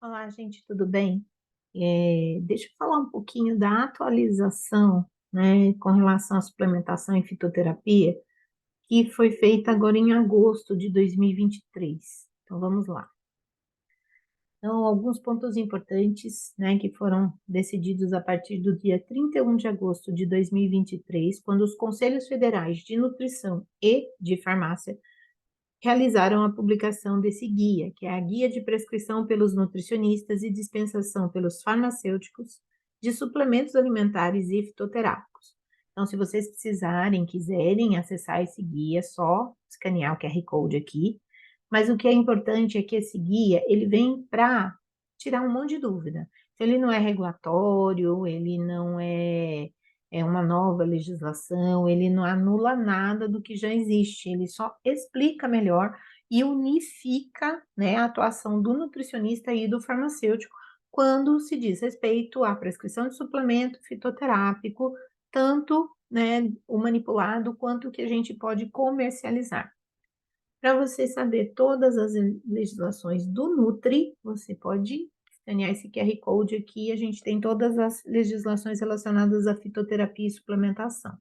Olá, gente, tudo bem? Deixa eu falar um pouquinho da atualização, né, com relação à suplementação em fitoterapia, que foi feita agora em agosto de 2023. Então, vamos lá. Então, alguns pontos importantes, né, que foram decididos a partir do dia 31 de agosto de 2023, quando os Conselhos Federais de Nutrição e de Farmácia realizaram a publicação desse guia, que é a Guia de Prescrição pelos Nutricionistas e Dispensação pelos Farmacêuticos de Suplementos Alimentares e Fitoterápicos. Então, se vocês precisarem, quiserem acessar esse guia, é só escanear o QR Code aqui. Mas o que é importante é que esse guia, ele vem para tirar um monte de dúvida. Então, ele não é regulatório, ele não é uma nova legislação, ele não anula nada do que já existe, ele só explica melhor e unifica, né, a atuação do nutricionista e do farmacêutico quando se diz respeito à prescrição de suplemento fitoterápico, tanto, né, o manipulado quanto o que a gente pode comercializar. Para você saber todas as legislações do Nutri, você pode escanear esse QR Code aqui, a gente tem todas as legislações relacionadas à fitoterapia e suplementação.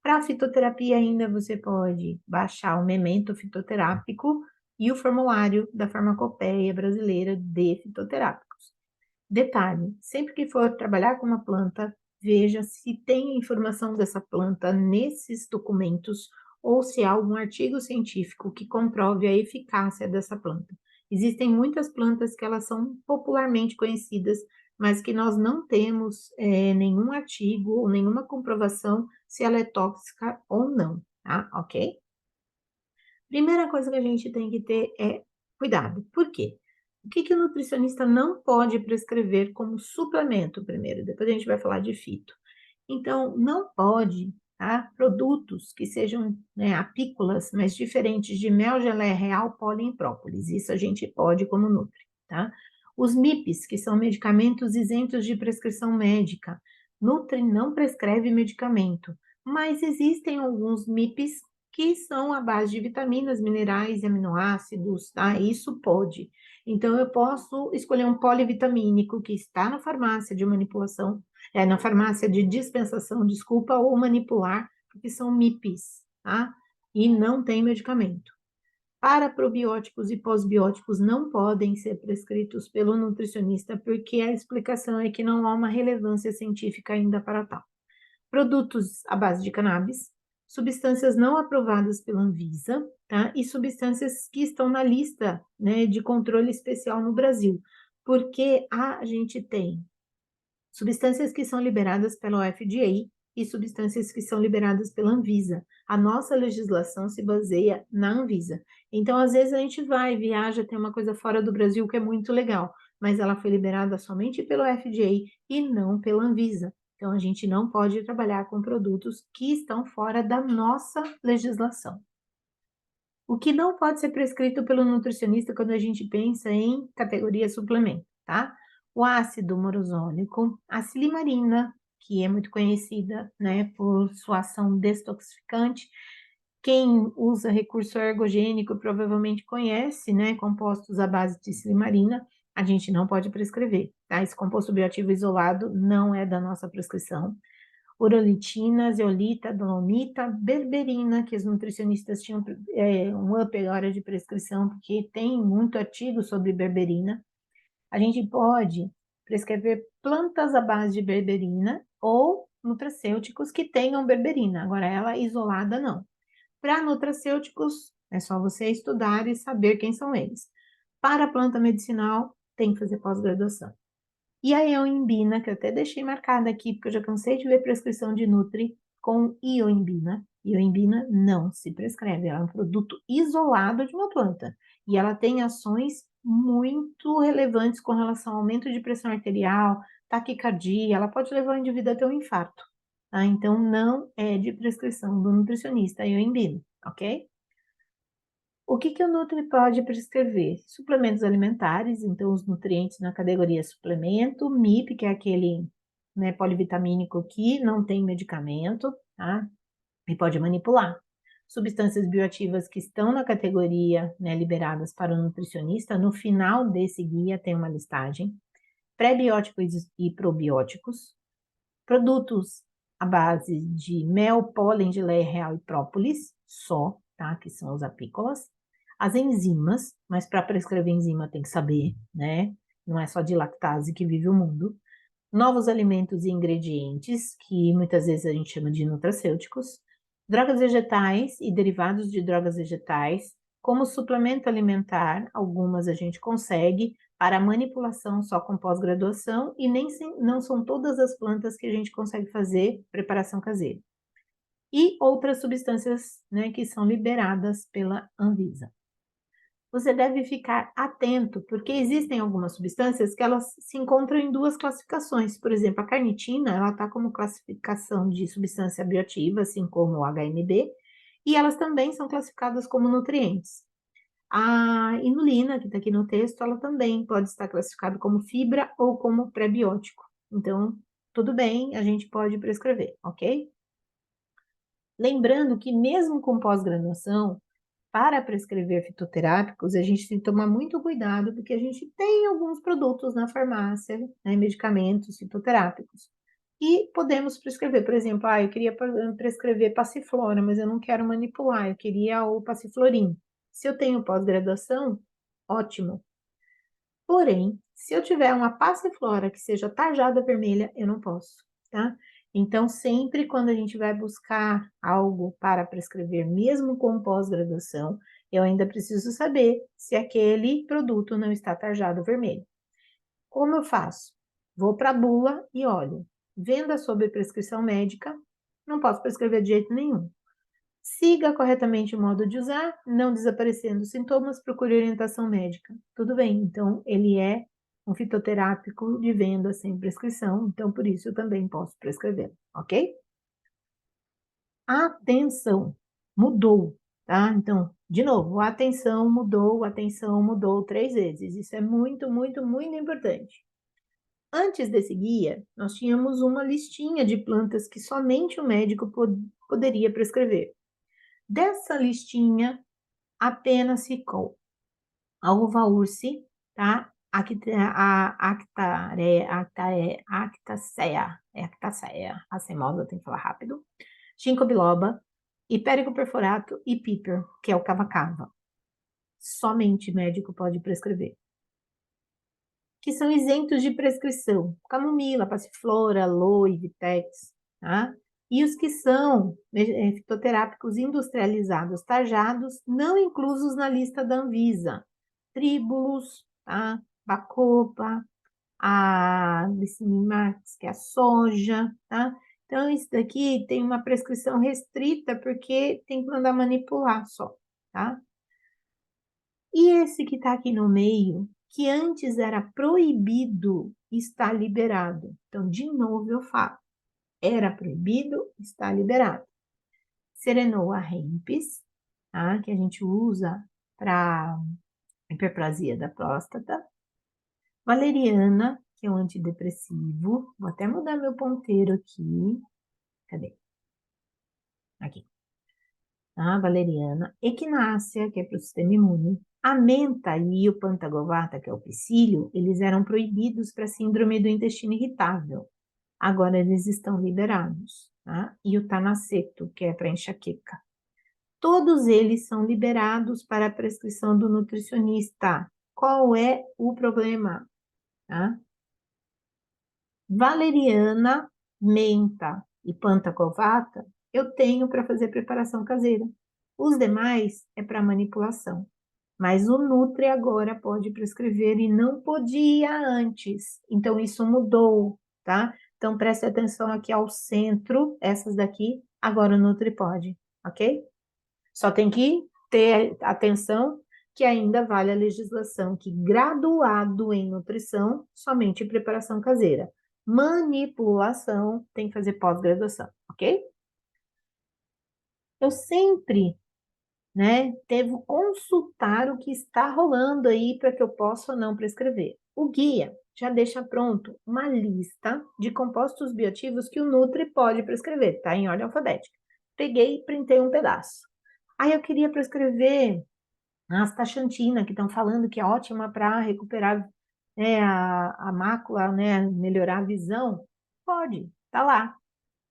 Para a fitoterapia ainda você pode baixar o Memento Fitoterápico e o formulário da Farmacopeia Brasileira de Fitoterápicos. Detalhe, sempre que for trabalhar com uma planta, veja se tem informação dessa planta nesses documentos ou se há algum artigo científico que comprove a eficácia dessa planta. Existem muitas plantas que elas são popularmente conhecidas, mas que nós não temos nenhum artigo ou nenhuma comprovação se ela é tóxica ou não, tá? Ok? Primeira coisa que a gente tem que ter é cuidado. Por quê? O que que o nutricionista não pode prescrever como suplemento primeiro, depois a gente vai falar de fito. Então, não pode, tá? Produtos que sejam, né, apícolas, mas diferentes de mel, geleia real, pólen e própolis. Isso a gente pode como nutri, tá? Os MIPs, que são medicamentos isentos de prescrição médica. Nutri não prescreve medicamento, mas existem alguns MIPs que são à base de vitaminas, minerais e aminoácidos, tá? Isso pode. Então, eu posso escolher um polivitamínico que está na farmácia de manipulação, na farmácia de dispensação, desculpa, ou manipular, porque são MIPs, tá? E não tem medicamento. Para probióticos e pós-bióticos não podem ser prescritos pelo nutricionista, porque a explicação é que não há uma relevância científica ainda para tal. Produtos à base de cannabis, substâncias não aprovadas pela Anvisa, tá? E substâncias que estão na lista, né, de controle especial no Brasil, porque a gente tem substâncias que são liberadas pela FDA e substâncias que são liberadas pela Anvisa. A nossa legislação se baseia na Anvisa. Então, às vezes a gente vai, viaja, tem uma coisa fora do Brasil que é muito legal, mas ela foi liberada somente pelo FDA e não pela Anvisa. Então, a gente não pode trabalhar com produtos que estão fora da nossa legislação. O que não pode ser prescrito pelo nutricionista quando a gente pensa em categoria suplemento, tá? O ácido morosônico, a silimarina, que é muito conhecida, né, por sua ação detoxificante. Quem usa recurso ergogênico provavelmente conhece, né, compostos à base de silimarina. A gente não pode prescrever, tá? Esse composto bioativo isolado não é da nossa prescrição. Urolitina, zeolita, dolomita, berberina, que os nutricionistas tinham um up agora de prescrição, porque tem muito artigo sobre berberina. A gente pode prescrever plantas à base de berberina ou nutracêuticos que tenham berberina, agora ela isolada não. Para nutracêuticos, é só você estudar e saber quem são eles. Para a planta medicinal, tem que fazer pós-graduação. E a ioimbina, que eu até deixei marcada aqui, porque eu já cansei de ver prescrição de Nutri com ioimbina. Ioimbina não se prescreve, ela é um produto isolado de uma planta. E ela tem ações muito relevantes com relação ao aumento de pressão arterial, taquicardia, ela pode levar o indivíduo a ter um infarto. Tá? Então, não é de prescrição do nutricionista a ioimbina, ok? O que que o Nutri pode prescrever? Suplementos alimentares, então os nutrientes na categoria suplemento, MIP, que é aquele, né, polivitamínico que não tem medicamento, tá? E pode manipular. substâncias bioativas que estão na categoria, né, liberadas para o nutricionista. No final desse guia tem uma listagem. Pré-bióticos e probióticos, produtos à base de mel, pólen, geleia real e própolis, só, tá? Que são os apícolas. As enzimas, mas para prescrever enzima tem que saber, né? Não é só de lactase que vive o mundo. Novos alimentos e ingredientes, que muitas vezes a gente chama de nutracêuticos. Drogas vegetais e derivados de drogas vegetais, como suplemento alimentar, algumas a gente consegue, para manipulação só com pós-graduação, e não são todas as plantas que a gente consegue fazer preparação caseira. E outras substâncias, né, que são liberadas pela Anvisa. Você deve ficar atento, porque existem algumas substâncias que elas se encontram em duas classificações. Por exemplo, a carnitina, ela está como classificação de substância bioativa, assim como o HMB, e elas também são classificadas como nutrientes. A inulina, que está aqui no texto, ela também pode estar classificada como fibra ou como pré-biótico. Então, tudo bem, a gente pode prescrever, ok? Lembrando que mesmo com pós-graduação, para prescrever fitoterápicos, a gente tem que tomar muito cuidado, porque a gente tem alguns produtos na farmácia, né, medicamentos fitoterápicos. E podemos prescrever, por exemplo, eu queria prescrever passiflora, mas eu não quero manipular, eu queria o passiflorim. Se eu tenho pós-graduação, ótimo. Porém, se eu tiver uma passiflora que seja tarjada vermelha, eu não posso, tá? Então, sempre quando a gente vai buscar algo para prescrever, mesmo com pós-graduação, eu ainda preciso saber se aquele produto não está tarjado vermelho. Como eu faço? Vou para a bula e olho. Venda sob prescrição médica, não posso prescrever de jeito nenhum. Siga corretamente o modo de usar, não desaparecendo sintomas, procure orientação médica. Tudo bem, então ele é um fitoterápico de venda sem prescrição, então por isso eu também posso prescrever, ok? Atenção, mudou, tá? Então, de novo, atenção mudou 3 vezes. Isso é muito, muito, muito importante. Antes desse guia, nós tínhamos uma listinha de plantas que somente o médico poderia prescrever. Dessa listinha, apenas ficou a uva ursi, tá? A Actaceae, a semosa, tem que falar rápido. Ginkgo biloba, hipérico perforato e piper, que é o cava-cava. Somente médico pode prescrever. Que são isentos de prescrição: camomila, passiflora, aloe, vitex, tá? E os que são fitoterápicos industrializados tarjados, não inclusos na lista da Anvisa: tríbulos, tá? Bacopa, a Glicinimax, que é a soja, tá? Então, isso daqui tem uma prescrição restrita, porque tem que mandar manipular só, tá? E esse que está aqui no meio, que antes era proibido, está liberado. Então, de novo eu falo, era proibido, está liberado. Serenoa hempis, tá? Que a gente usa para hiperplasia da próstata. Valeriana, que é um antidepressivo. Vou até mudar meu ponteiro aqui. Cadê? Aqui. Tá? Valeriana. Equinácea, que é para o sistema imune. A menta e o pantagovata, que é o psyllium, eles eram proibidos para síndrome do intestino irritável. Agora eles estão liberados, tá? E o tanaceto, que é para enxaqueca. Todos eles são liberados para a prescrição do nutricionista. Qual é o problema? Tá? Valeriana, menta e pantagovata, eu tenho para fazer preparação caseira. Os demais é para manipulação. Mas o Nutri agora pode prescrever e não podia antes. Então, isso mudou, tá? Então, preste atenção aqui ao centro, essas daqui, agora o Nutri pode, ok? Só tem que ter atenção que ainda vale a legislação que graduado em nutrição, somente preparação caseira. Manipulação tem que fazer pós-graduação, ok? Eu sempre, né, devo consultar o que está rolando aí para que eu possa ou não prescrever. O guia já deixa pronto uma lista de compostos bioativos que o Nutri pode prescrever, tá? Em ordem alfabética. Peguei e printei um pedaço. Aí eu queria prescrever a astaxantina, que estão falando que é ótima para recuperar, né, a mácula, né, melhorar a visão. Pode, tá lá.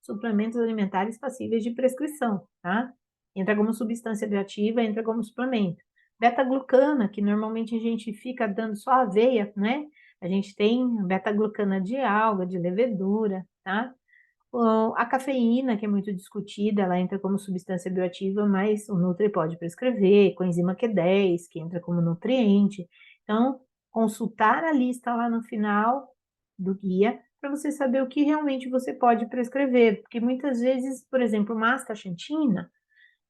Suplementos alimentares passíveis de prescrição, tá? Entra como substância bioativa, entra como suplemento. Beta-glucana, que normalmente a gente fica dando só aveia, né? A gente tem beta-glucana de alga, de levedura, tá? A cafeína, que é muito discutida, ela entra como substância bioativa, mas o Nutri pode prescrever, coenzima Q10, que entra como nutriente. Então, consultar a lista lá no final do guia para você saber o que realmente você pode prescrever, porque muitas vezes, por exemplo, uma astaxantina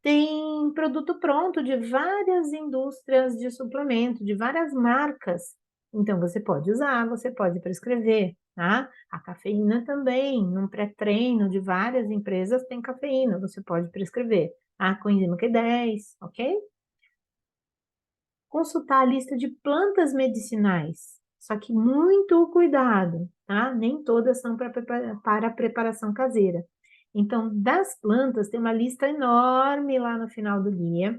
tem produto pronto de várias indústrias de suplemento, de várias marcas. Então, você pode usar, você pode prescrever, tá? A cafeína também, num pré-treino de várias empresas tem cafeína, você pode prescrever. A coenzima Q10, ok? Consultar a lista de plantas medicinais. Só que muito cuidado, tá? Nem todas são para preparação caseira. Então, das plantas, tem uma lista enorme lá no final do guia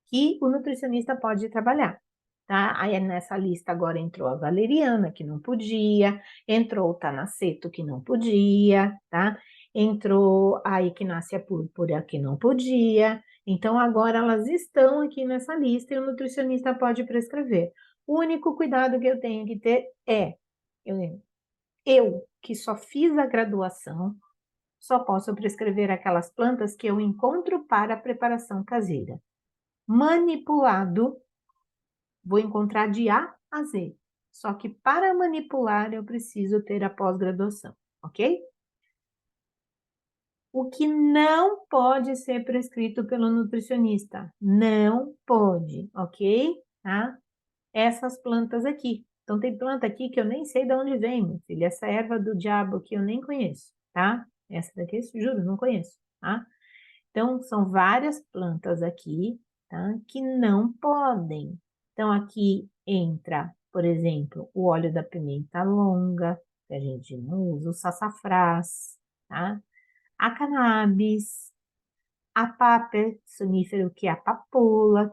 que o nutricionista pode trabalhar, tá? Aí nessa lista agora entrou a valeriana, que não podia, entrou o tanaceto, que não podia, tá? Entrou a equinácea púrpura, que não podia. Então, agora elas estão aqui nessa lista e o nutricionista pode prescrever. O único cuidado que eu tenho que ter é, eu que só fiz a graduação, só posso prescrever aquelas plantas que eu encontro para preparação caseira. Manipulado, vou encontrar de A a Z. Só que para manipular eu preciso ter a pós-graduação, ok? O que não pode ser prescrito pelo nutricionista? Não pode, ok? Tá? Essas plantas aqui. Então, tem planta aqui que eu nem sei de onde vem, meu filho. Essa erva do diabo que eu nem conheço, tá? Essa daqui, juro, não conheço, tá? Então, são várias plantas aqui, tá? Que não podem. Então, aqui entra, por exemplo, o óleo da pimenta longa, que a gente não usa, o sassafrás, tá? A cannabis, a paper sonífero, que é a papoula,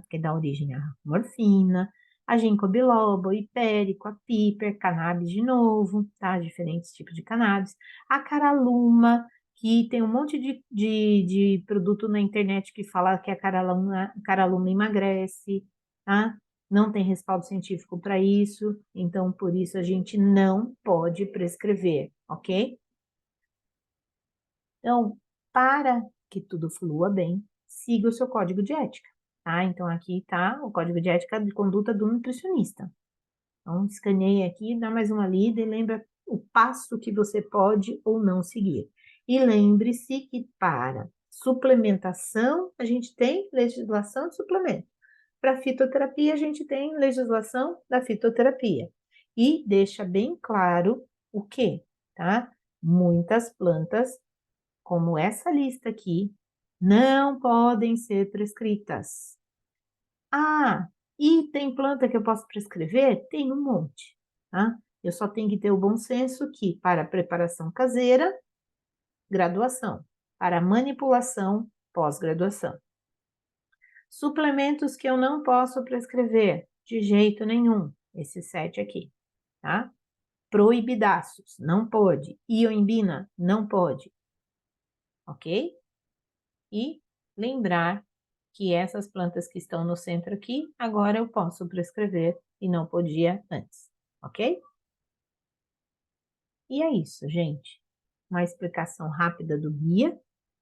que dá origem à morfina, a ginkgo biloba, o hipérico, a piper, cannabis de novo, tá? Diferentes tipos de cannabis. A caraluma, que tem um monte de produto na internet que fala que a caraluma emagrece, tá? Não tem respaldo científico para isso, então por isso a gente não pode prescrever, ok? Então, para que tudo flua bem, siga o seu código de ética, tá? Então, aqui está o código de ética de conduta do nutricionista. Então, escaneie aqui, dá mais uma lida e lembra o passo que você pode ou não seguir. E lembre-se que para suplementação, a gente tem legislação de suplemento. Para fitoterapia, a gente tem legislação da fitoterapia. E deixa bem claro o que, tá? Muitas plantas como essa lista aqui, não podem ser prescritas. Ah, e tem planta que eu posso prescrever? Tem um monte, tá? Eu só tenho que ter o bom senso que para preparação caseira, graduação, para manipulação, pós-graduação. Suplementos que eu não posso prescrever, de jeito nenhum, esses 7 aqui, tá? Proibidaços, não pode. Ioimbina, não pode, ok? E lembrar que essas plantas que estão no centro aqui, agora eu posso prescrever e não podia antes, ok? E é isso, gente. Uma explicação rápida do guia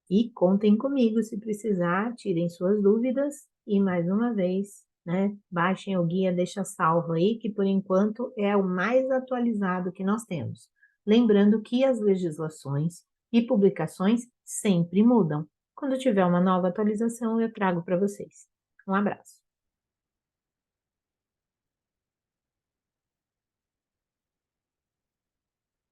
e contem comigo se precisar, tirem suas dúvidas e mais uma vez, né, baixem o guia, deixa salvo aí, que por enquanto é o mais atualizado que nós temos. Lembrando que as legislações e publicações sempre mudam. Quando tiver uma nova atualização, eu trago para vocês. Um abraço.